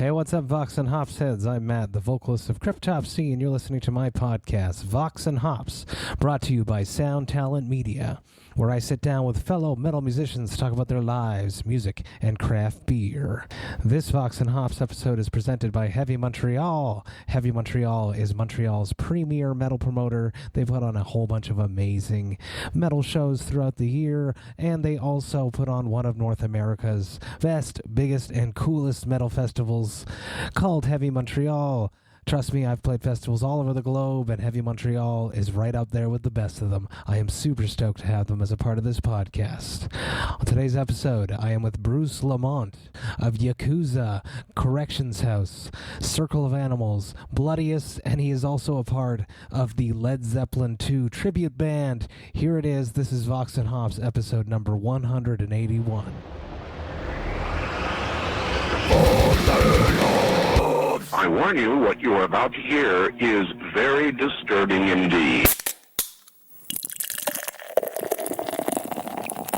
Hey, what's up, Vox and Hops heads? I'm Matt, the vocalist of Cryptopsy, and you're listening to my podcast, Vox and Hops, brought to you by Sound Talent Media, where I sit down with fellow metal musicians to talk about their lives, music, and craft beer. This Vox and Hops episode is presented by Heavy Montreal. Heavy Montreal is Montreal's premier metal promoter. They put on a whole bunch of amazing metal shows throughout the year, and they also put on one of North America's best, biggest, and coolest metal festivals called Heavy Montreal. Trust me, I've played festivals all over the globe, and Heavy Montreal is right up there with the best of them. I am super stoked to have them as a part of this podcast. On today's episode, I am with Bruce Lamont of Yakuza, Corrections House, Circle of Animals, Bloodiest, and he is also a part of the Led Zeppelin 2 tribute band. Here it is. This is Vox and Hops, episode number 181. I warn you, what you are about to hear is very disturbing indeed.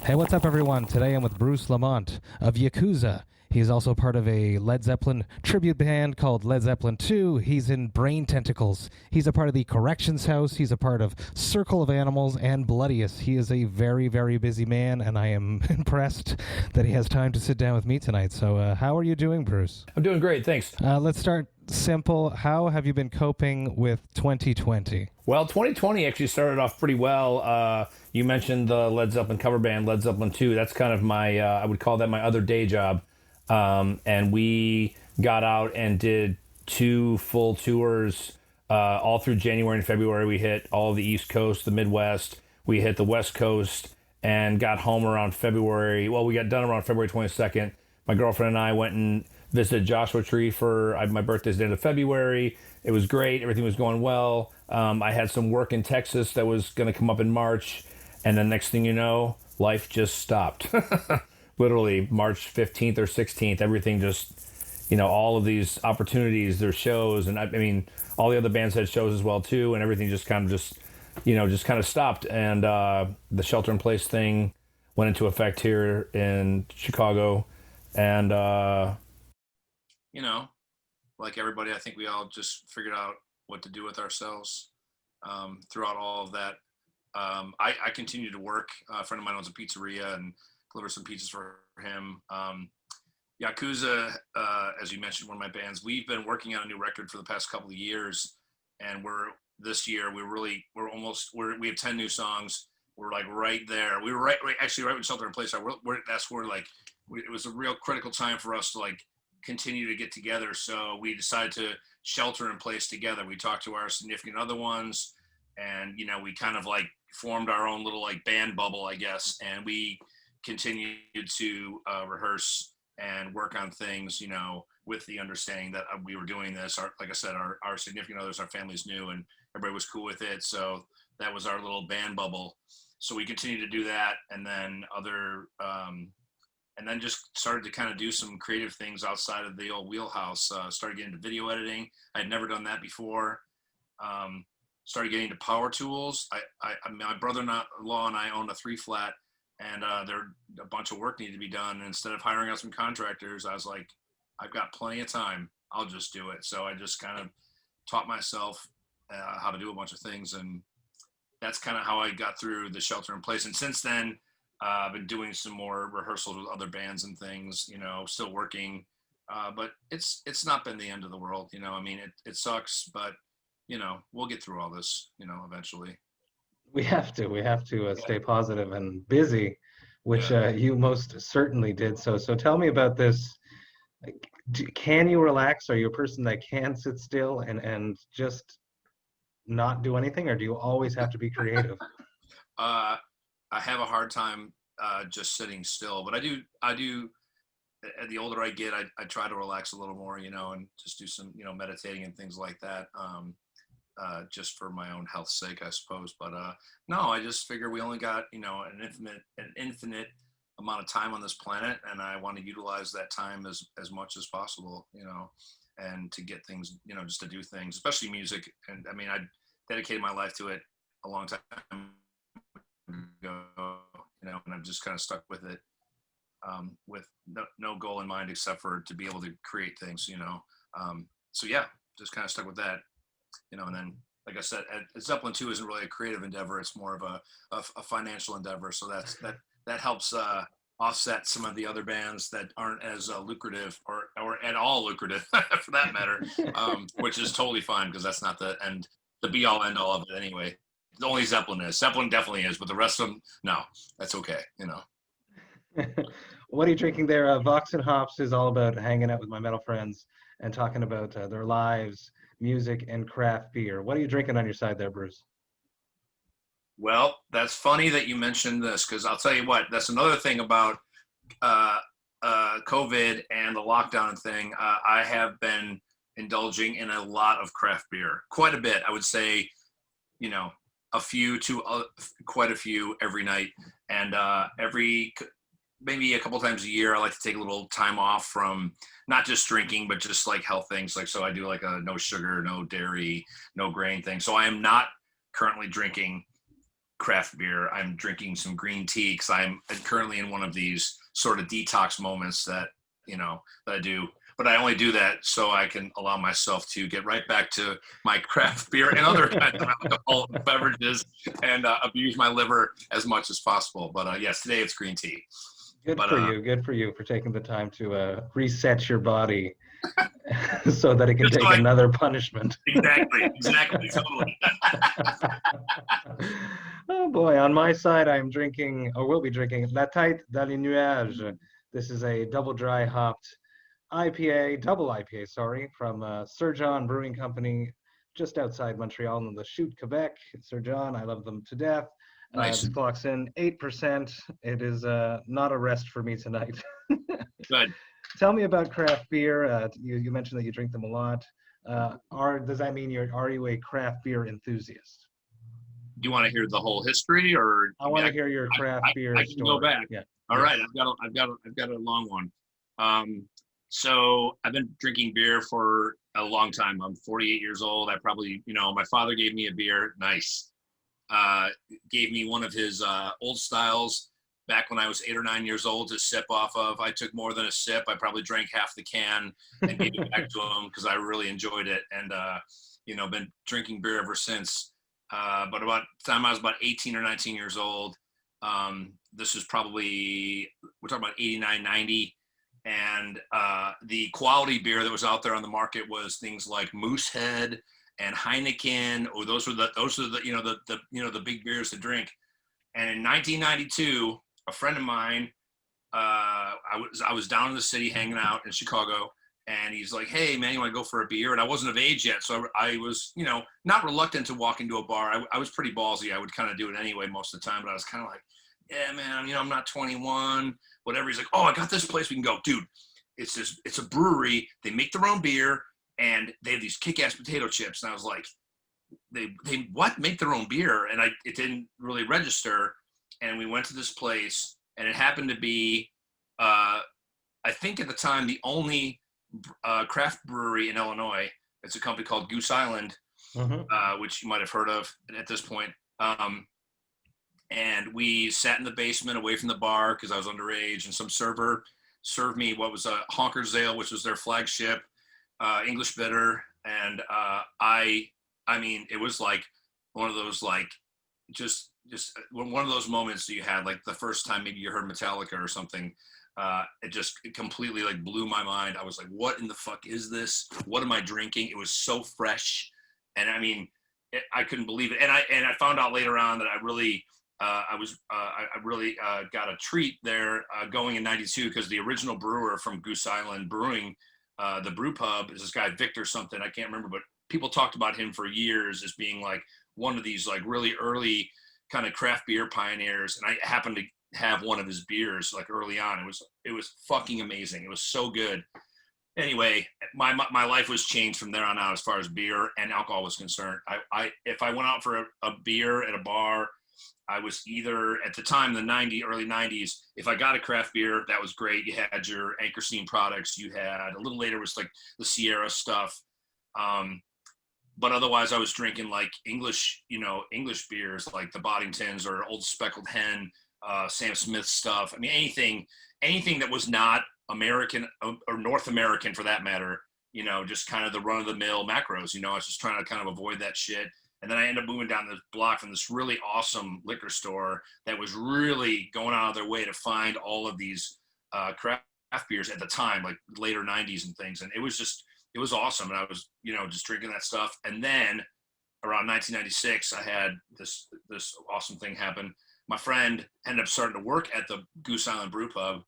Hey, what's up, everyone? Today I'm with Bruce Lamont of Yakuza. He is also part of a Led Zeppelin tribute band called Led Zeppelin 2. He's in Brain Tentacles. He's a part of the Corrections House. He's a part of Circle of Animals and Bloodiest. He is a very, very busy man, and I am impressed that he has time to sit down with me tonight. So how are you doing, Bruce? I'm doing great, thanks. Let's start simple. How have you been coping with 2020? Well, 2020 actually started off pretty well. You mentioned the Led Zeppelin cover band, Led Zeppelin 2. That's kind of my, I would call that my other day job. And we got out and did 2 full tours all through January and February. We hit all the East Coast, the Midwest. We hit the West Coast and got home around February. Well, we got done around February 22nd. My girlfriend and I went and visited Joshua Tree for my birthday's the end of February. It was great. Everything was going well. I had some work in Texas that was going to come up in March. And then next thing you know, life just stopped. Literally March 15th or 16th, everything just, all of these opportunities, their shows, and I mean, all the other bands had shows as well too, and everything just kind of stopped. And the shelter-in-place thing went into effect here in Chicago, and like everybody, I think we all just figured out what to do with ourselves throughout all of that. I continue to work. A friend of mine owns a pizzeria and deliver some pizzas for him. Yakuza, as you mentioned, one of my bands, we've been working on a new record for the past couple of years, and this year we have 10 new songs. We're like right there. We were right when Shelter in Place. It was a real critical time for us to like continue to get together. So we decided to shelter in place together. We talked to our significant other ones, and we kind of like formed our own little like band bubble, I guess, and we continued to rehearse and work on things, with the understanding that we were doing this. Like I said, our significant others, our families knew, and everybody was cool with it. So that was our little band bubble. So we continued to do that, and then just started to kind of do some creative things outside of the old wheelhouse. Started getting into video editing. I had never done that before. Started getting into power tools. My brother-in-law and I own a 3-flat, and a bunch of work needed to be done. And instead of hiring out some contractors, I was like, I've got plenty of time. I'll just do it. So I just kind of taught myself how to do a bunch of things. And that's kind of how I got through the shelter in place. And since then, I've been doing some more rehearsals with other bands and things, still working. But it's not been the end of the world. It sucks, but, we'll get through all this, eventually. We have to stay positive and busy, which you most certainly did. So tell me about this. Can you relax? Are you a person that can sit still and just not do anything, or do you always have to be creative? I have a hard time just sitting still, but I do. The older I get, I try to relax a little more, and just do some, meditating and things like that. Just for my own health's sake, I suppose. But no, I just figure we only got, an infinite amount of time on this planet, and I want to utilize that time as much as possible, and to get things, just to do things, especially music. And I mean, I dedicated my life to it a long time ago, and I've just kind of stuck with it. with no goal in mind except for to be able to create things, so yeah, just kind of stuck with that, and then, like I said, Zeppelin 2 isn't really a creative endeavor. It's more of a financial endeavor. So that helps offset some of the other bands that aren't as lucrative or at all lucrative for that matter, which is totally fine because that's not the be all end all of it anyway. The only Zeppelin is. Zeppelin definitely is, but the rest of them, no, that's okay, What are you drinking there? Vox&Hops is all about hanging out with my metal friends and talking about their lives, music, and craft beer. What are you drinking on your side there, Bruce? Well, that's funny that you mentioned this because I'll tell you what, that's another thing about COVID and the lockdown thing. I have been indulging in a lot of craft beer, quite a bit. I would say, a few to quite a few every night, and maybe a couple times a year, I like to take a little time off from not just drinking, but just like health things. Like, so I do like a no sugar, no dairy, no grain thing. So I am not currently drinking craft beer. I'm drinking some green tea because I'm currently in one of these sort of detox moments that I do. But I only do that so I can allow myself to get right back to my craft beer and other kinds of alcohol beverages and abuse my liver as much as possible. But yes, today it's green tea. Good for you for taking the time to reset your body so that it can take another punishment. Exactly, totally. Oh boy, on my side, I'm drinking, or will be drinking, La Tête Dans Les Nuages. This is a double dry hopped double IPA, sorry, from Sir John Brewing Company, just outside Montreal in the Chute, Quebec. Sir John, I love them to death. Nice. This clocks in 8%. It is not a rest for me tonight. Good. Tell me about craft beer. You mentioned that you drink them a lot. Does that mean are you a craft beer enthusiast? Do you want to hear the whole history, or I want to hear your craft beer I can story. go back. Yeah. All right. I've got a long one. So I've been drinking beer for a long time. I'm 48 years old. I probably, my father gave me a beer. Nice. Gave me one of his old styles back when I was 8 or 9 years old to sip off of. I took more than a sip. I probably drank half the can and gave it back to him because I really enjoyed it. And, been drinking beer ever since. But about the time I was about 18 or 19 years old, this is probably, we're talking about 89, 90. And the quality beer that was out there on the market was things like Moosehead and Heineken, or those are the big beers to drink. And in 1992, a friend of mine, I was down in the city hanging out in Chicago, and he's like, "Hey man, you want to go for a beer?" And I wasn't of age yet, so I was, not reluctant to walk into a bar. I was pretty ballsy. I would kind of do it anyway most of the time, but I was kind of like, "Yeah, man, I'm not 21, whatever." He's like, "Oh, I got this place we can go, dude. It's a brewery. They make their own beer, and they have these kick-ass potato chips." And I was like, they what? Make their own beer? And it didn't really register. And we went to this place, and it happened to be, I think at the time, the only craft brewery in Illinois. It's a company called Goose Island, which you might have heard of at this point. And we sat in the basement away from the bar because I was underage, and some server served me what was a Honker's Ale, which was their flagship English bitter. And I mean, it was like one of those, like, just one of those moments that you had, like the first time maybe you heard Metallica or something. It completely like blew my mind. I was like, what in the fuck is this? What am I drinking? It was so fresh. And I mean, I couldn't believe it. And I found out later on that I really got a treat there going in 92, because the original brewer from Goose Island Brewing, the brew pub, is this guy, Victor something. I can't remember, but people talked about him for years as being like one of these like really early kind of craft beer pioneers. And I happened to have one of his beers like early on. It was fucking amazing. It was so good. Anyway, my life was changed from there on out as far as beer and alcohol was concerned. If I went out for a beer at a bar, I was either, at the time, early 90s, if I got a craft beer, that was great. You had your Anchor Steam products. You had, a little later was like the Sierra stuff. But otherwise I was drinking like English beers like the Boddingtons or Old Speckled Hen, Sam Smith stuff. I mean, anything that was not American or North American for that matter, just kind of the run of the mill macros. I was just trying to kind of avoid that shit. And then I ended up moving down the block from this really awesome liquor store that was really going out of their way to find all of these craft beers at the time, like later 90s and things. And it was awesome. And I was, just drinking that stuff. And then around 1996, I had this awesome thing happen. My friend ended up starting to work at the Goose Island Brew Pub,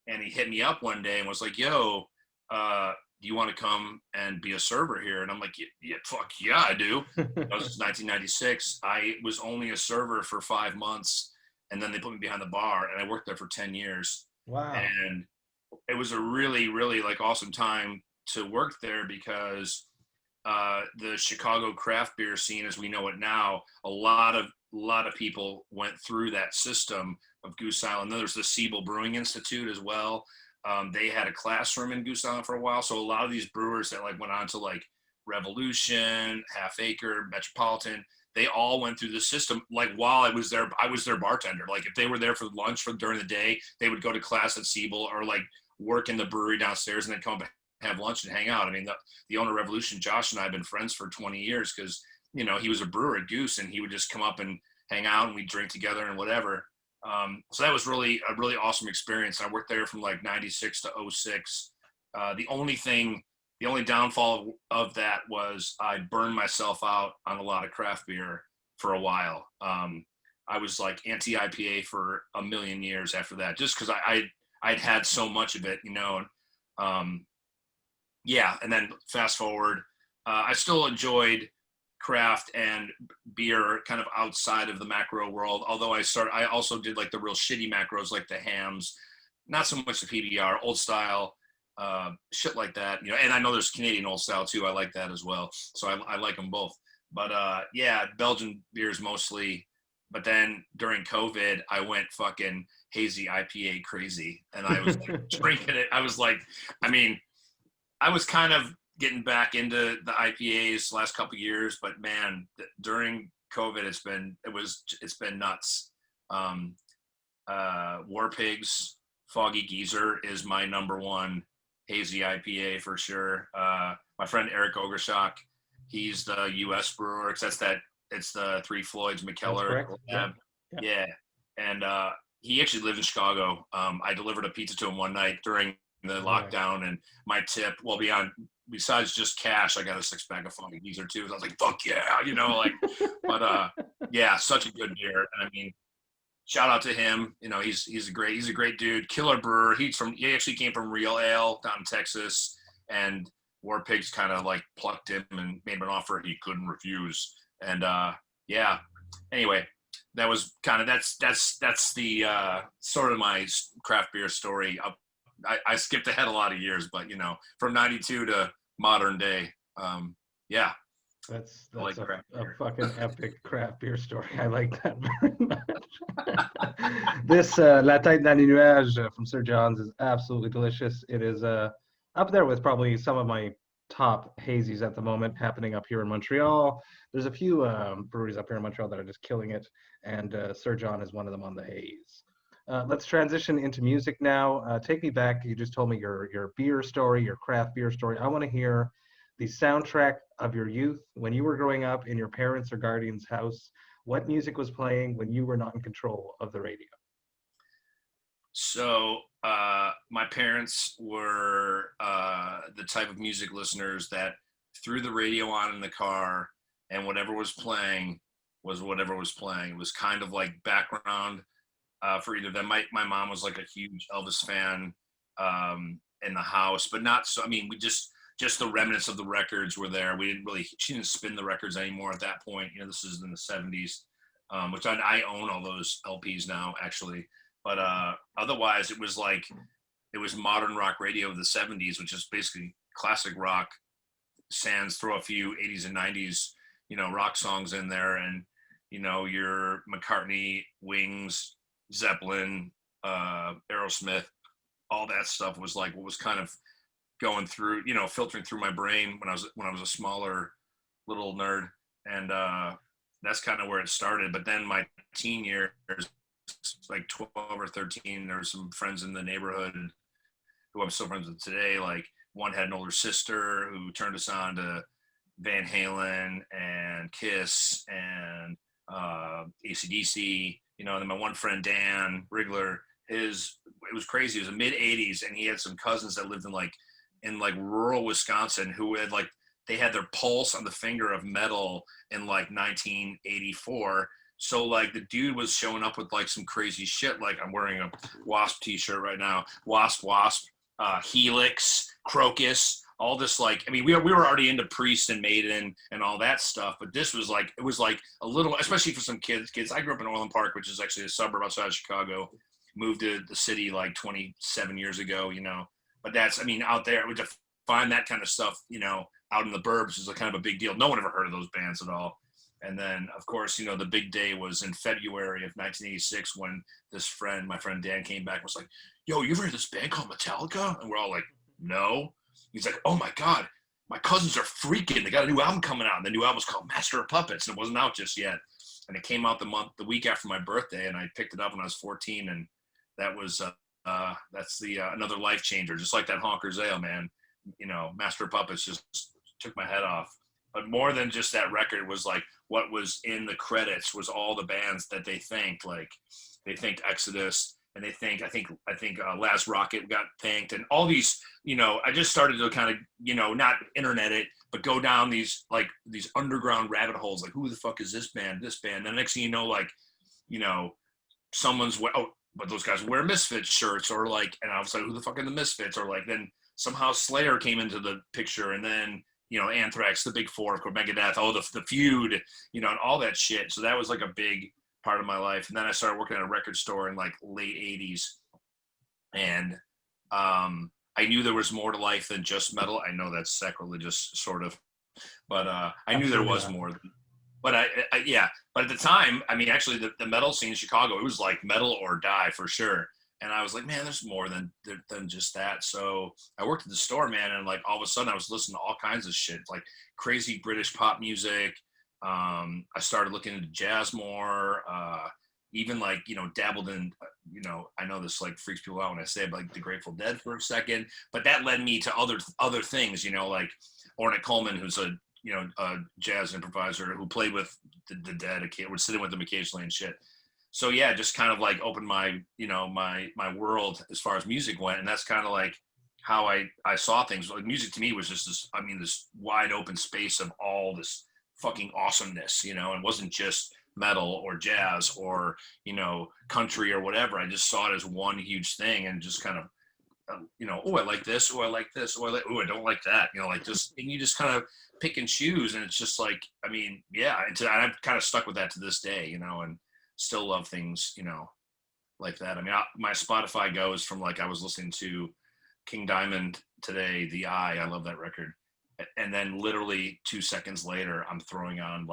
and he hit me up one day and was like, yo, do you want to come and be a server here? And I'm like, yeah, fuck yeah, I do. That was 1996. I was only a server for 5 months, and then they put me behind the bar, and I worked there for 10 years. Wow. And it was a really, really like awesome time to work there because the Chicago craft beer scene as we know it now, a lot of people went through that system of Goose Island. Then there's the Siebel Brewing Institute as well. They had a classroom in Goose Island for a while. So a lot of these brewers that like went on to like Revolution, Half Acre, Metropolitan, they all went through the system. Like while I was there, I was their bartender. Like if they were there for lunch during the day, they would go to class at Siebel or like work in the brewery downstairs and then come have lunch and hang out. I mean, the owner of Revolution, Josh, and I have been friends for 20 years because, he was a brewer at Goose, and he would just come up and hang out and we'd drink together and whatever. So that was really a really awesome experience. I worked there from like 96 to 06. The only downfall of that was I burned myself out on a lot of craft beer for a while. I was like anti-IPA for a million years after that, just because I'd had so much of it, yeah. And then fast forward, I still enjoyed craft and beer kind of outside of the macro world. Although I also did like the real shitty macros, like the hams, not so much the PBR, old style, shit like that, and I know there's Canadian old style too. I like that as well. So I like them both, but yeah, Belgian beers mostly. But then during COVID, I went fucking hazy IPA crazy, and I was like drinking it. I was like, I was kind of getting back into the IPAs last couple of years, but man, during COVID, it's been nuts. War Pigs Foggy Geezer is my number one hazy IPA for sure. My friend Eric Ogershock, he's the U.S. brewer. It's the Three Floyds McKellar. Yeah. And he actually lived in Chicago. I delivered a pizza to him one night during the lockdown, and my tip, besides just cash, I got a 6-pack of Foggy Geezer too. So I was like, fuck yeah, but yeah, such a good beer. Shout out to him. He's a great dude, killer brewer. He actually came from Real Ale down in Texas, and War Pigs kind of like plucked him and made him an offer he couldn't refuse. And yeah, anyway, that was kind of that's the sort of my craft beer story. I skipped ahead a lot of years, but from 92 to modern day, yeah. That's like a fucking epic craft beer story. I like that very much. This La Tête Dans Les Nuages from Sir John's is absolutely delicious. It is up there with probably some of my top hazies at the moment happening up here in Montreal. There's a few breweries up here in Montreal that are just killing it, and Sir John is one of them on the haze. Let's transition into music now. Take me back. You just told me your beer story, your craft beer story. I want to hear the soundtrack of your youth when you were growing up in your parents' or guardians' house. What music was playing when you were not in control of the radio? So my parents were the type of music listeners that threw the radio on in the car, and whatever was playing was whatever was playing. It was kind of like background for either of them. My mom was like a huge Elvis fan in the house, but not so. We just the remnants of the records were there. She didn't spin the records anymore at that point. This is in the 70s, which I own all those LPs now, actually. But otherwise, it was modern rock radio of the 70s, which is basically classic rock, sans throw a few 80s and 90s, rock songs in there. And, your McCartney, Wings, Zeppelin, Aerosmith, all that stuff was like what was kind of going through, filtering through my brain when I was a smaller little nerd. And that's kind of where it started. But then my teen years, like 12 or 13. There were some friends in the neighborhood who I'm still friends with today. Like one had an older sister who turned us on to Van Halen and Kiss and AC/DC, and then my one friend, Dan Rigler, it was crazy. It was the mid 80s. And he had some cousins that lived in rural Wisconsin who had they had their pulse on the finger of metal in 1984. So the dude was showing up with some crazy shit. I'm wearing a Wasp t-shirt right now. Wasp, Helix, Crocus, all this we were already into Priest and Maiden and all that stuff, but this was it was a little, especially for some kids. I grew up in Orland Park, which is actually a suburb outside of Chicago. Moved to the city 27 years ago, but that's, out there to find that kind of stuff, out in the burbs is kind of a big deal. No one ever heard of those bands at all. And then, of course, the big day was in February of 1986 when my friend Dan came back and was like, yo, you ever heard this band called Metallica? And we're all like, no. He's like, oh my God, my cousins are freaking. They got a new album coming out. And the new album was called Master of Puppets. And it wasn't out just yet. And it came out the week after my birthday. And I picked it up when I was 14. And that was, that's another life changer. Just like that Honker's Ale, man. Master of Puppets just took my head off. But more than just that record was what was in the credits was all the bands that they thanked. They thanked Exodus, and they thanked, I think Last Rocket got thanked, and all these, I just started to kind of, not internet it, but go down these underground rabbit holes. Who the fuck is this band? And the next thing you know, someone's, but those guys wear Misfits shirts, or and I was like, who the fuck are the Misfits? Or then somehow Slayer came into the picture, and then, Anthrax, the Big Four, of course, Megadeth, the Feud, and all that shit. So that was a big part of my life. And then I started working at a record store in late 80s. And I knew there was more to life than just metal. I know that's sacrilegious, sort of. But I knew there was more. But but at the time, actually the metal scene in Chicago, it was metal or die for sure. And I was like, man, there's more than just that. So I worked at the store, man, and all of a sudden I was listening to all kinds of shit, crazy British pop music. I started looking into jazz more, even dabbled in, I know this freaks people out when I say it, but the Grateful Dead for a second. But that led me to other things, Ornette Coleman, who's a jazz improviser who played with the Dead, would sit in with them occasionally and shit. So yeah, just kind of opened my, my world as far as music went. And that's kind of how I saw things. Music to me was just this wide open space of all this fucking awesomeness, and it wasn't just metal or jazz or, country or whatever. I just saw it as one huge thing, and just kind of, oh, I like this. Oh, I like this. Oh, I don't like that. And you just kind of pick and choose. And it's just yeah. And I'm kind of stuck with that to this day, and still love things, like that. My Spotify goes from I was listening to King Diamond today, The Eye. I love that record. And then literally 2 seconds later, I'm throwing on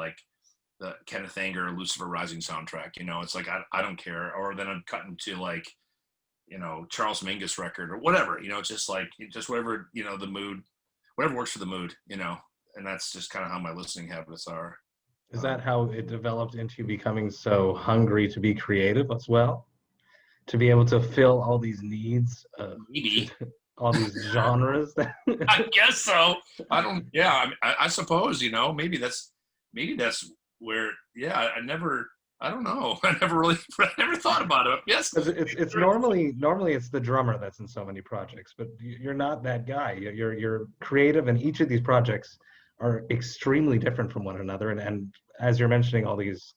the Kenneth Anger Lucifer Rising soundtrack. It's I don't care. Or then I'm cutting to Charles Mingus record or whatever. It's just just whatever, the mood, whatever works for the mood, and that's just kind of how my listening habits are. Is that how it developed into becoming so hungry to be creative as well? To be able to fill all these needs, Maybe. all these genres? I guess so. I suppose, maybe that's where, I don't know. I never thought about it. Yes. It's normally it's the drummer that's in so many projects, but you're not that guy. You're creative, and each of these projects are extremely different from one another. And as you're mentioning all these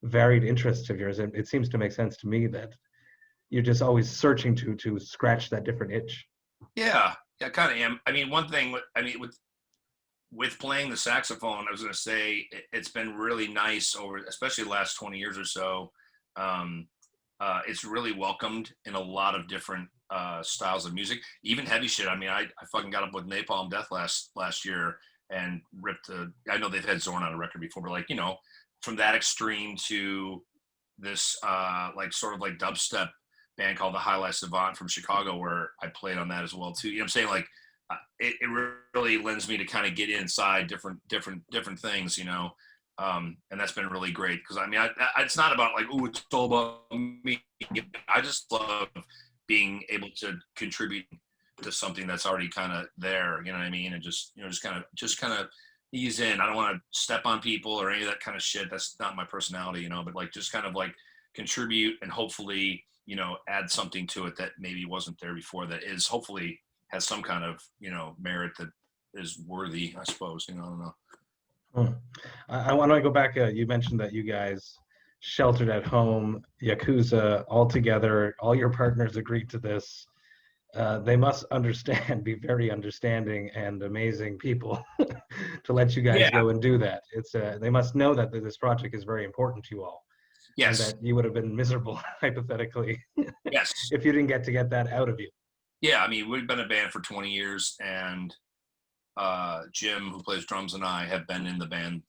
varied interests of yours, it seems to make sense to me that you're just always searching to scratch that different itch. Yeah, I kind of am. One thing, with playing the saxophone, I was going to say it's been really nice over, especially the last 20 years or so. It's really welcomed in a lot of different styles of music, even heavy shit. I fucking got up with Napalm Death last year and ripped I know they've had Zorn on a record before, but from that extreme to this sort of dubstep band called the Highlight Savant from Chicago, where I played on that as well too. I'm saying it really lends me to kind of get inside different things, And that's been really great because I mean, it's not about like, oh, it's all about me. I just love being able to contribute to something that's already kind of there, you know what I mean? And just kind of ease in. I don't want to step on people or any of that kind of shit. That's not my personality, you know, but like just kind of like contribute and hopefully, you know, add something to it that maybe wasn't there before that is hopefully has some kind of, you know, merit that is worthy, I suppose, you know, I don't know. I want to go back. You mentioned that you guys sheltered at home, Yakuza, all together. All your partners agreed to this. They must understand, be very understanding and amazing people to let you guys go and do that. It's they must know that this project is very important to you all. Yes. And that you would have been miserable, hypothetically, yes, if you didn't get that out of you. Yeah, I mean, we've been a band for 20 years, and Jim, who plays drums, and I have been in the band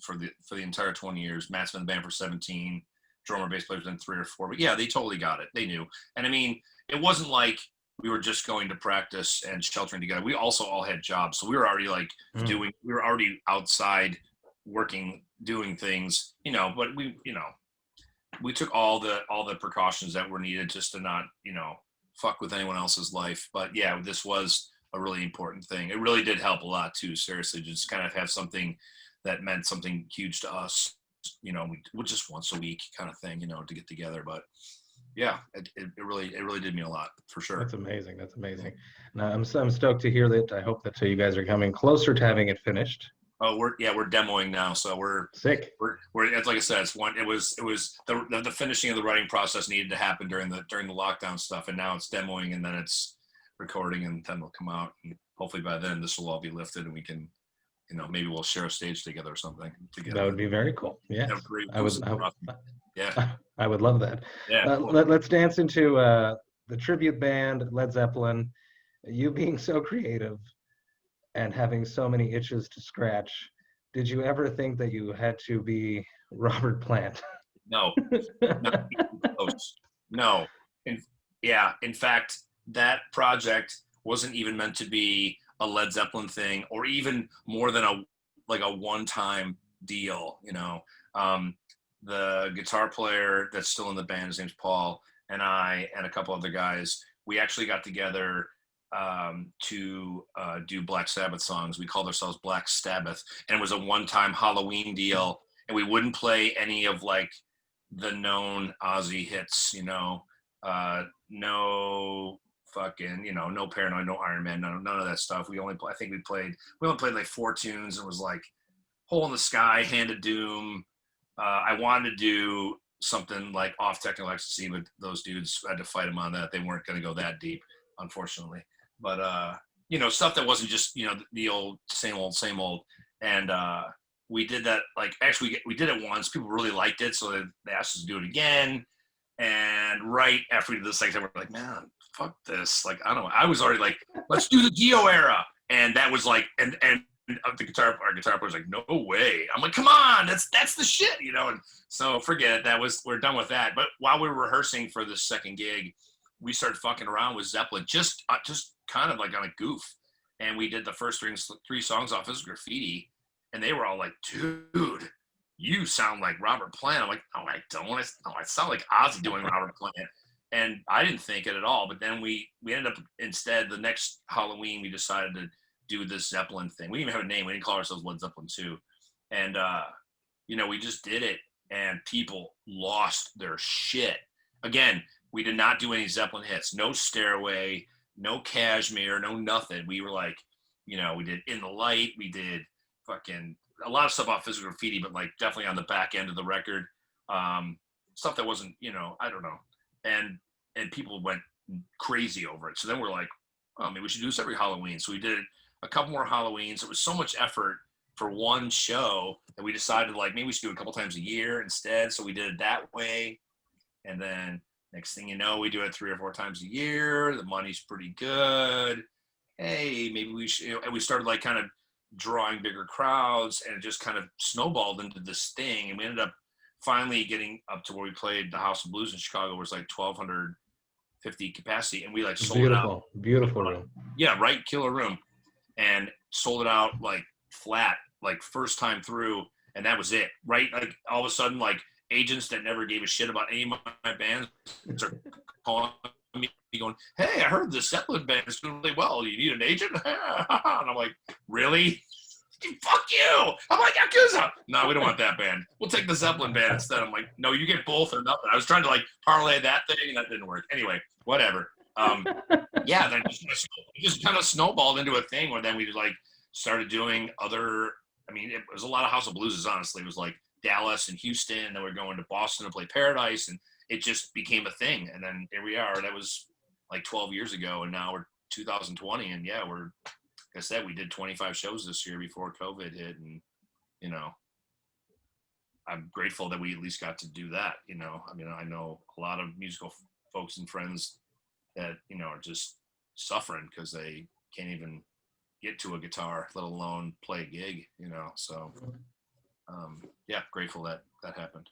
for the entire 20 years. Matt's been in the band for 17. Drummer, bass player's been 3 or 4. But yeah, they totally got it. They knew. And I mean, it wasn't like we were just going to practice and sheltering together. We also all had jobs, so we were already like we were already outside working, doing things, you know. But we took all the precautions that were needed just to not, you know, fuck with anyone else's life. But yeah, this was a really important thing. It really did help a lot too, seriously, just kind of have something that meant something huge to us, you know, we just once a week kind of thing, you know, to get together. But yeah, it really did mean a lot, for sure. That's amazing. Now, I'm stoked to hear that. I hope that you guys are coming closer to having it finished. Oh, we're demoing now, so we're sick. We're it's like I said, it was the finishing of the writing process needed to happen during the lockdown stuff, and now it's demoing, and then it's recording, and then it'll come out, and hopefully by then this will all be lifted, and we can, you know, maybe we'll share a stage together or something together. That would be very cool. Yeah, yeah, I would love that. Yeah, cool. Let's dance into the tribute band Led Zeppelin. You being so creative and having so many itches to scratch, did you ever think that you had to be Robert Plant? No, not even close. No. In fact, that project wasn't even meant to be a Led Zeppelin thing, or even more than a one-time deal, you know. The guitar player that's still in the band, his name's Paul, and I and a couple other guys, we actually got together to do Black Sabbath songs. We called ourselves Black Sabbath, and it was a one-time Halloween deal, and we wouldn't play any of like the known Ozzy hits, you know, no fucking, you know, no Paranoid, no Iron Man, none of that stuff. We only played like 4 tunes. It was like Hole in the Sky, Hand of Doom. I wanted to do something like Off Technical Ecstasy, but those dudes, I had to fight them on that. They weren't going to go that deep, unfortunately. But you know, stuff that wasn't just, you know, the old same old. And we did that, like, actually we did it once. People really liked it, so they asked us to do it again. And right after we did the second time, we're like, man, fuck this. Like, I don't know. I was already like, let's do the Dio era. And that was like, and our guitar player was like, no way. I'm like, come on, that's the shit, you know. And so forget it. We're done with that. But while we were rehearsing for this second gig, we started fucking around with Zeppelin, just kind of like on a goof. And we did the first 3 songs off his Graffiti, and they were all like, dude, you sound like Robert Plant. I'm like, no, I don't. I sound like Ozzy doing Robert Plant. And I didn't think it at all. But then we ended up, instead, the next Halloween, we decided to do this Zeppelin thing. We didn't even have a name. We didn't call ourselves Led Zeppelin 2. And, you know, we just did it, and people lost their shit. Again, we did not do any Zeppelin hits. No Stairway, no Cashmere, no nothing. We were like, you know, we did In the Light. We did fucking a lot of stuff off Physical Graffiti, but like definitely on the back end of the record. Stuff that wasn't, you know, I don't know. And people went crazy over it. So then we're like, oh, maybe we should do this every Halloween. So we did it a couple more Halloweens. It was so much effort for one show that we decided, like, maybe we should do it a couple times a year instead. So we did it that way. And then next thing you know, we do it 3 or 4 times a year. The money's pretty good. Hey, maybe we should, you know, and we started like kind of drawing bigger crowds, and it just kind of snowballed into this thing. And we ended up finally getting up to where we played the House of Blues in Chicago, where it's like 1,250 capacity. And we like sold it out. Beautiful room. Yeah, right. Killer room. And sold it out like flat, like first time through. and that was it, right? Like all of a sudden, like agents that never gave a shit about any of my bands are calling me going, "Hey, I heard the Zeppelin band is doing really well. You need an agent?" And I'm like, "Really? Fuck you!" I'm like, "Yakuza." No, we don't want that band. We'll take the Zeppelin band instead. I'm like, "No, you get both or nothing." I was trying to like parlay that thing, and that didn't work. Anyway, whatever. Yeah, then it just kind of snowballed into a thing where then we like started doing other. I mean, it was a lot of House of Blueses. Honestly, it was like Dallas and Houston, and then we we're going to Boston to play Paradise, and it just became a thing. And then here we are. That was like 12 years ago, and now we're 2020, and yeah, we're. Like I said, we did 25 shows this year before COVID hit, and you know, I'm grateful that we at least got to do that. You know, I mean, I know a lot of musical folks and friends that are just suffering because they can't even get to a guitar, let alone play a gig. So yeah, grateful that happened.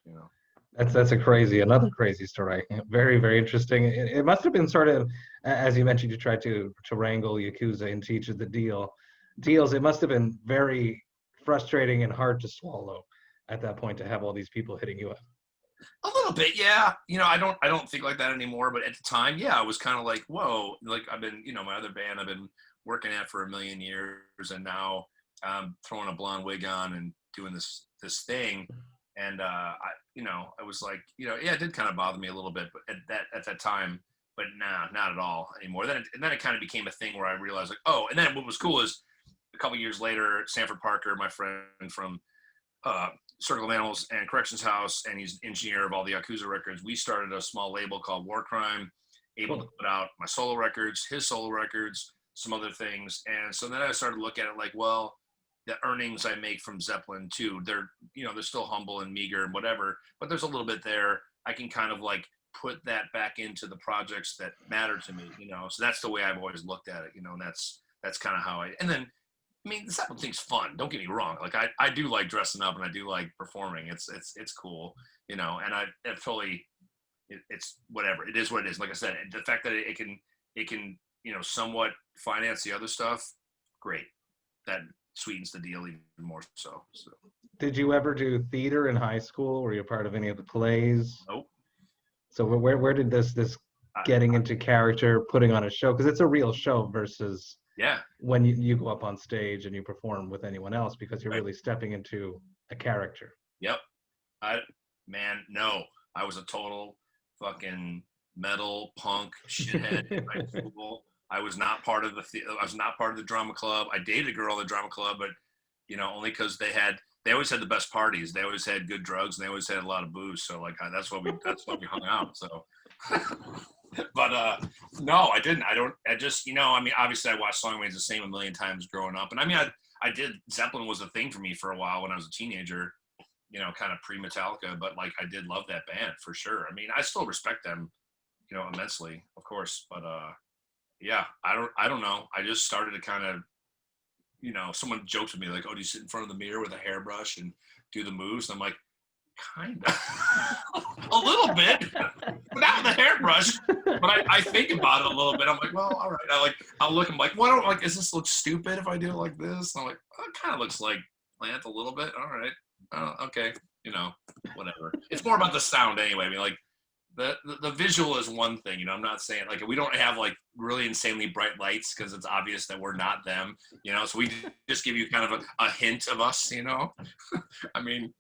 That's another crazy story. Very, very interesting. It must have been sort of, as you mentioned, you tried to wrangle Yakuza into each of the deals. It must have been very frustrating and hard to swallow at that point to have all these people hitting you up. A little bit, yeah. I don't think like that anymore. But at the time, yeah, I was kind of like, whoa. Like I've been, my other band I've been working at for a million years, and now I'm throwing a blonde wig on and doing this thing. And I was like, yeah, it did kind of bother me a little bit, but at that time, but nah, not at all anymore. Then it kind of became a thing where I realized like, oh, and then what was cool is a couple years later, Sanford Parker, my friend from Circle of Animals and Corrections House, and he's engineer of all the Yakuza records. We started a small label called War Crime, able to put out my solo records, his solo records, some other things. And so then I started to look at it like, well, the earnings I make from Zeppelin too, they're still humble and meager and whatever, but there's a little bit there. I can kind of like put that back into the projects that matter to me, so that's the way I've always looked at it, and that's kind of how and then, I mean, the Zeppelin thing's fun. Don't get me wrong. Like I do like dressing up and I do like performing. It's cool, and it's totally, it's whatever. It is what it is. Like I said, the fact that it can somewhat finance the other stuff, great. That sweetens the deal even more so. Did you ever do theater in high school? Were you a part of any of the plays? Nope. So where did this getting into character, putting on a show, because it's a real show versus when you go up on stage and you perform with anyone else, because you're really stepping into a character. Yep. No, I was a total fucking metal punk shithead in high school. I was not part of the drama club. I dated a girl in the drama club, but only because they always had the best parties. They always had good drugs, and they always had a lot of booze. So like that's what we hung out. So, but no, I didn't. I just I mean, obviously I watched Song Remains the Same a million times growing up, and I mean I did. Zeppelin was a thing for me for a while when I was a teenager. Kind of pre-Metallica, but like I did love that band for sure. I mean, I still respect them, immensely, of course, but yeah, I don't know. I just started to kind of, someone jokes with me like, "Oh, do you sit in front of the mirror with a hairbrush and do the moves?" And I'm like, kind of, a little bit, but not with a hairbrush. But I think about it a little bit. I'm like, well, all right. I'll look. I'm like, what? Does this look stupid if I do it like this? And I'm like, oh, it kind of looks like Plant a little bit. All right. Okay. Whatever. It's more about the sound anyway. I mean, like. The visual is one thing, I'm not saying like we don't have like really insanely bright lights because it's obvious that we're not them, so we just give you kind of a hint of us, I mean,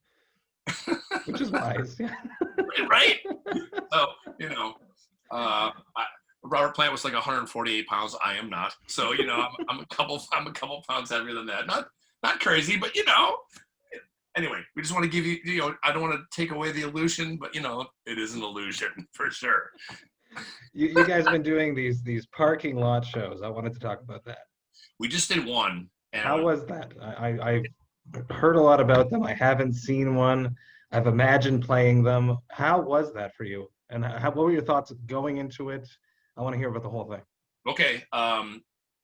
which is wise. Right? So, Robert Plant was like 148 pounds. I am not. So, I'm a couple pounds heavier than that. Not crazy, but anyway, we just want to give you, I don't want to take away the illusion, but it is an illusion for sure. You guys have been doing these parking lot shows. I wanted to talk about that. We just did one. And how was that? I've heard a lot about them. I haven't seen one. I've imagined playing them. How was that for you? And what were your thoughts going into it? I want to hear about the whole thing. Okay.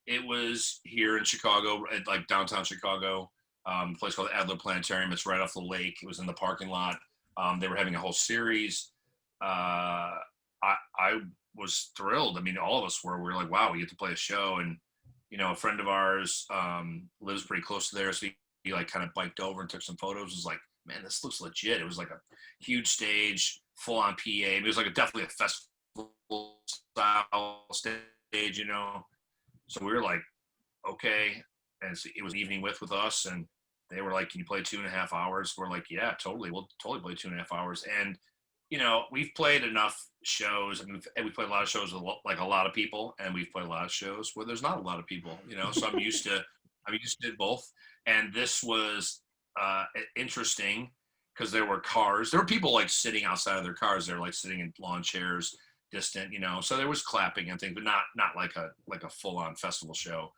It was here in Chicago, like downtown Chicago. A place called Adler Planetarium. It's right off the lake. It was in the parking lot. They were having a whole series. I was thrilled. I mean, all of us were. We were like, wow, we get to play a show. And, a friend of ours lives pretty close to there. So he like kind of biked over and took some photos. It was like, man, this looks legit. It was like a huge stage, full on PA. It was like definitely a festival style stage, you know. So we were like, okay. And so it was evening with us, and they were like, can you play 2.5 hours? We're like, yeah, totally. We'll totally play 2.5 hours. And, you know, we've played enough shows, and we've played a lot of shows with like a lot of people, and we've played a lot of shows where there's not a lot of people, you know, so I'm used to both. And this was interesting because there were cars. There were people like sitting outside of their cars. They're like sitting in lawn chairs, distant, you know. So there was clapping and things, but not like a full on festival show.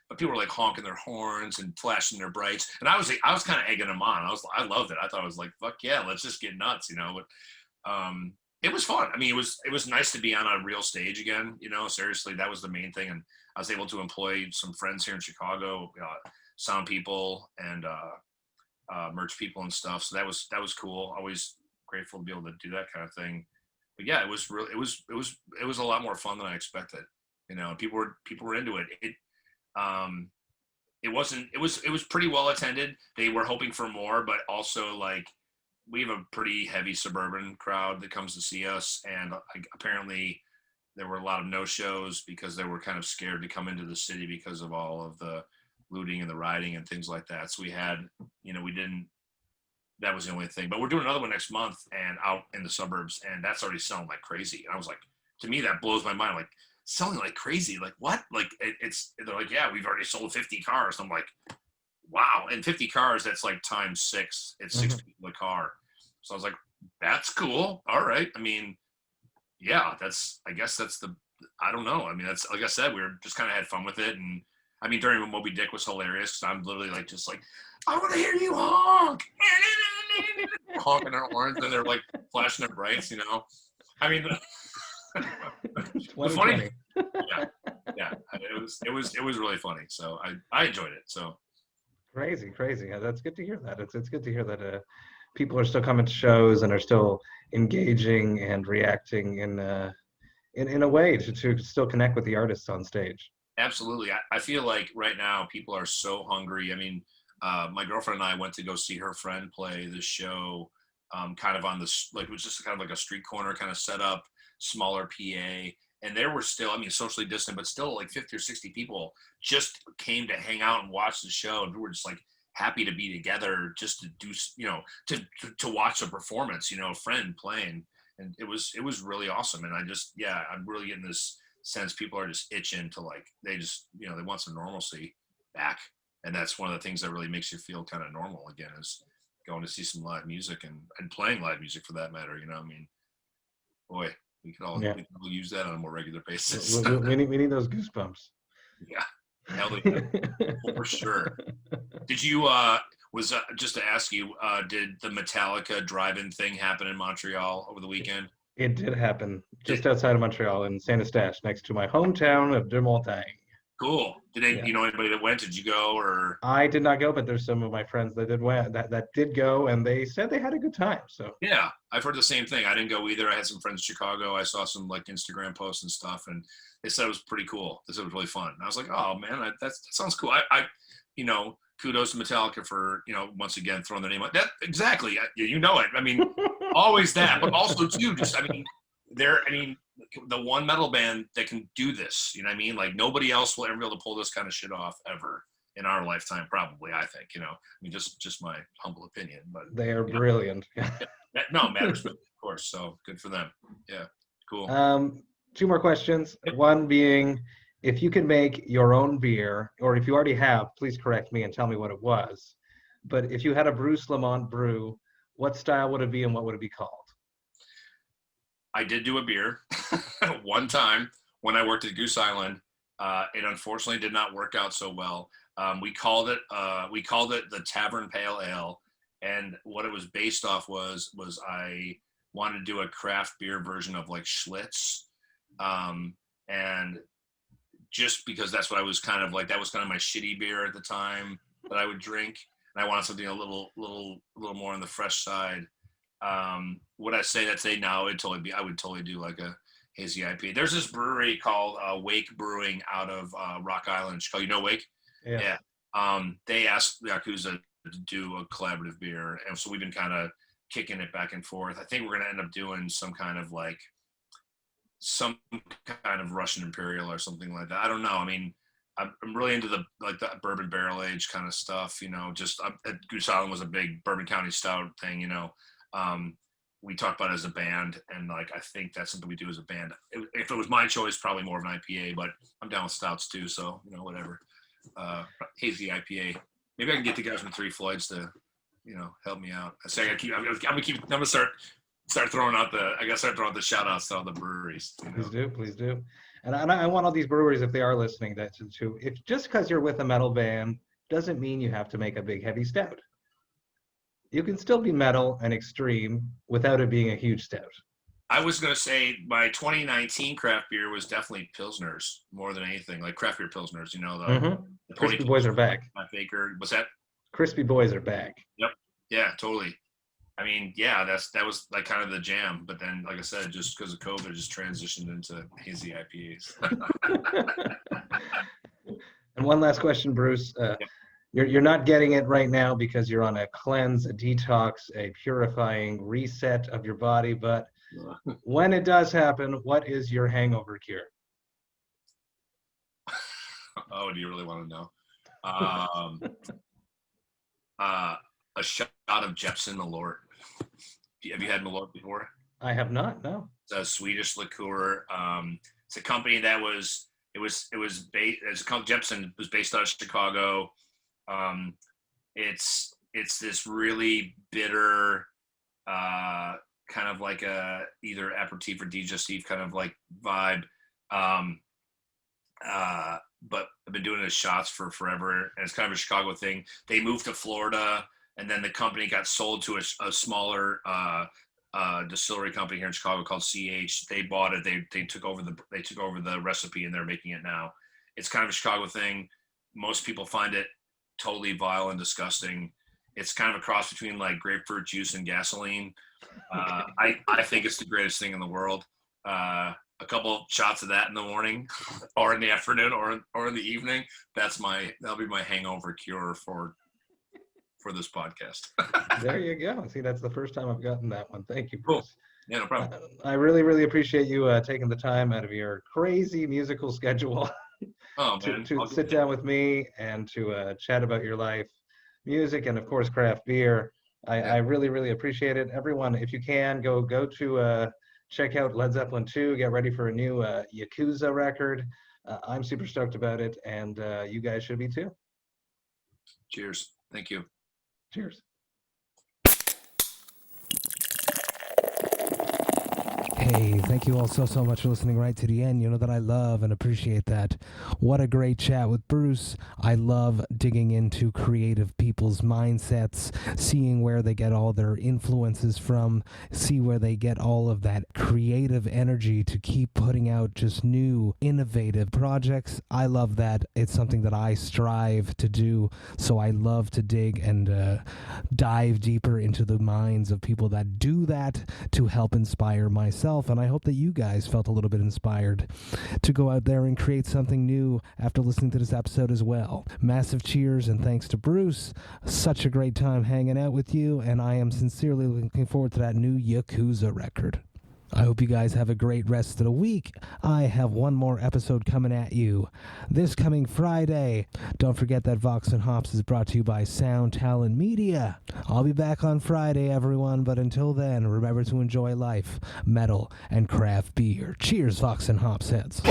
But people were like honking their horns and flashing their brights, and I was kind of egging them on. I loved it. I thought I was like, fuck yeah, let's just get nuts, you know. But it was fun. I mean, it was nice to be on a real stage again. You know, seriously, that was the main thing. And I was able to employ some friends here in Chicago, sound people and merch people and stuff. So that was cool. Always grateful to be able to do that kind of thing. But yeah, it was a lot more fun than I expected. You know, people were into it. It was pretty well attended. They were hoping for more, but also like we have a pretty heavy suburban crowd that comes to see us, and apparently there were a lot of no-shows because they were kind of scared to come into the city because of all of the looting and the rioting and things like that. So we had, you know, that was the only thing. But we're doing another one next month and out in the suburbs, and that's already selling like crazy. And I was like, to me, that blows my mind. Like, selling like crazy. Like, what? Like, they're like, yeah, we've already sold 50 cars. I'm like, wow. And 50 cars, that's like times 6. It's 6 people a car. So I was like, that's cool. All right. I mean, yeah, I guess that's I don't know. I mean, that's, like I said, we were just kind of had fun with it. And I mean, during Moby Dick was hilarious. Cause I'm literally like, just like, I want to hear you honk. Honking their horns, and they're like flashing their brights, you know? I mean, the funny, yeah, it was really funny. So I enjoyed it. So crazy. Yeah, that's good to hear that. It's good to hear that people are still coming to shows and are still engaging and reacting in a way to still connect with the artists on stage. Absolutely. I feel like right now people are so hungry. I mean, my girlfriend and I went to go see her friend play this show, kind of on this, like, it was just kind of like a street corner kind of setup, smaller PA. And there were still, I mean, socially distant, but still like 50 or 60 people just came to hang out and watch the show. And we were just like happy to be together just to do, you know, to watch a performance, you know, a friend playing. And it was really awesome. And I'm really getting this sense people are just itching to, like, they just, you know, they want some normalcy back. And that's one of the things that really makes you feel kind of normal again, is going to see some live music and playing live music for that matter. You know, I mean, boy, we could all use that on a more regular basis. we need those goosebumps. Yeah, hell yeah, for sure. Did you, just to ask you, did the Metallica drive-in thing happen in Montreal over the weekend? It did happen just outside of Montreal in Saint Eustache, next to my hometown of De Montagne. Cool. You know anybody that went? Did you go, or? I did not go, but there's some of my friends that did go, and they said they had a good time. So yeah, I've heard the same thing. I didn't go either. I had some friends in Chicago. I saw some like Instagram posts and stuff, and they said it was pretty cool. They said it was really fun. And I was like, oh man, that sounds cool. I you know, kudos to Metallica for, you know, once again throwing their name out. That exactly. You know it. I mean, always that, but also too, just the one metal band that can do this, you know what I mean? Like, nobody else will ever be able to pull this kind of shit off ever in our lifetime, probably, I think, you know. I mean, just my humble opinion, but they are brilliant. No, matters, of course. So good for them. Yeah, cool. 2 more questions. One being, if you could make your own beer, or if you already have, please correct me and tell me what it was. But if you had a Bruce Lamont brew, what style would it be and what would it be called? I did do a beer one time when I worked at Goose Island. It unfortunately did not work out so well. We called it the Tavern Pale Ale, and what it was based off was I wanted to do a craft beer version of like Schlitz, and just because that's what I was kind of like, that was kind of my shitty beer at the time that I would drink, and I wanted something a little more on the fresh side. Would I say that today? No, I would totally do like a hazy IPA. There's this brewery called Wake Brewing out of Rock Island, Chicago. You know Wake? Yeah. They asked Yakuza do a collaborative beer. And so we've been kind of kicking it back and forth. I think we're going to end up doing some kind of Russian Imperial or something like that. I don't know. I mean, I'm really into the bourbon barrel age kind of stuff, just Goose Island was a big Bourbon County Stout thing, we talked about it as a band, and I think that's something we do as a band. If it was my choice, probably more of an IPA, but I'm down with stouts too, so whatever. Hazy IPA. Maybe I can get the guys from Three Floyds to, help me out. I say I'm gonna start throwing out the shout outs to all the breweries. Please do. And I want all these breweries, if they are listening, if just because you're with a metal band doesn't mean you have to make a big heavy stout. You can still be metal and extreme without it being a huge stout. I was going to say my 2019 craft beer was definitely Pilsners more than anything, like craft beer Pilsners, the Crispy Boys are back. My Baker. Was that? Crispy Boys are back. Yep. Yeah, totally. I mean, yeah, that was kind of the jam. But then, like I said, just because of COVID, it just transitioned into hazy IPAs. And one last question, Bruce. You're not getting it right now because you're on a cleanse, a detox, a purifying reset of your body. But when it does happen, what is your hangover cure? Oh, do you really want to know? A shot of Jeppson Malort. Have you had Malort before? I have not. No. It's a Swedish liqueur. It's a company that Jeppson was based out of Chicago. It's this really bitter, kind of like a either aperitif or digestif kind of vibe. But I've been doing it as shots for forever, and it's kind of a Chicago thing. They moved to Florida, and then the company got sold to a smaller distillery company here in Chicago called CH. They bought it. They took over the recipe, and they're making it now. It's kind of a Chicago thing. Most people find it totally vile and disgusting. It's kind of a cross between grapefruit juice and gasoline. I think it's the greatest thing in the world. A couple shots of that in the morning or in the afternoon or in the evening. That'll be my hangover cure for this podcast. There you go. See, that's the first time I've gotten that one. Thank you, Bruce. Cool. Yeah, no problem. I really, really appreciate you taking the time out of your crazy musical schedule to sit down with me and to chat about your life, music, and of course, craft beer. I really, really appreciate it. Everyone, if you can, go to check out Led Zeppelin 2, get ready for a new Yakuza record. I'm super stoked about it, and you guys should be too. Cheers. Thank you. Cheers. Hey, thank you all so much for listening right to the end. You know that I love and appreciate that. What a great chat with Bruce. I love digging into creative people's mindsets, seeing where they get all their influences from, see where they get all of that creative energy to keep putting out just new, innovative projects. I love that. It's something that I strive to do, so I love to dig and dive deeper into the minds of people that do that to help inspire myself. And I hope that you guys felt a little bit inspired to go out there and create something new after listening to this episode as well. Massive cheers and thanks to Bruce. Such a great time hanging out with you, and I am sincerely looking forward to that new Yakuza record. I hope you guys have a great rest of the week. I have one more episode coming at you this coming Friday. Don't forget that Vox&Hops is brought to you by Sound Talent Media. I'll be back on Friday, everyone, but until then, remember to enjoy life, metal, and craft beer. Cheers, Vox&Hops heads.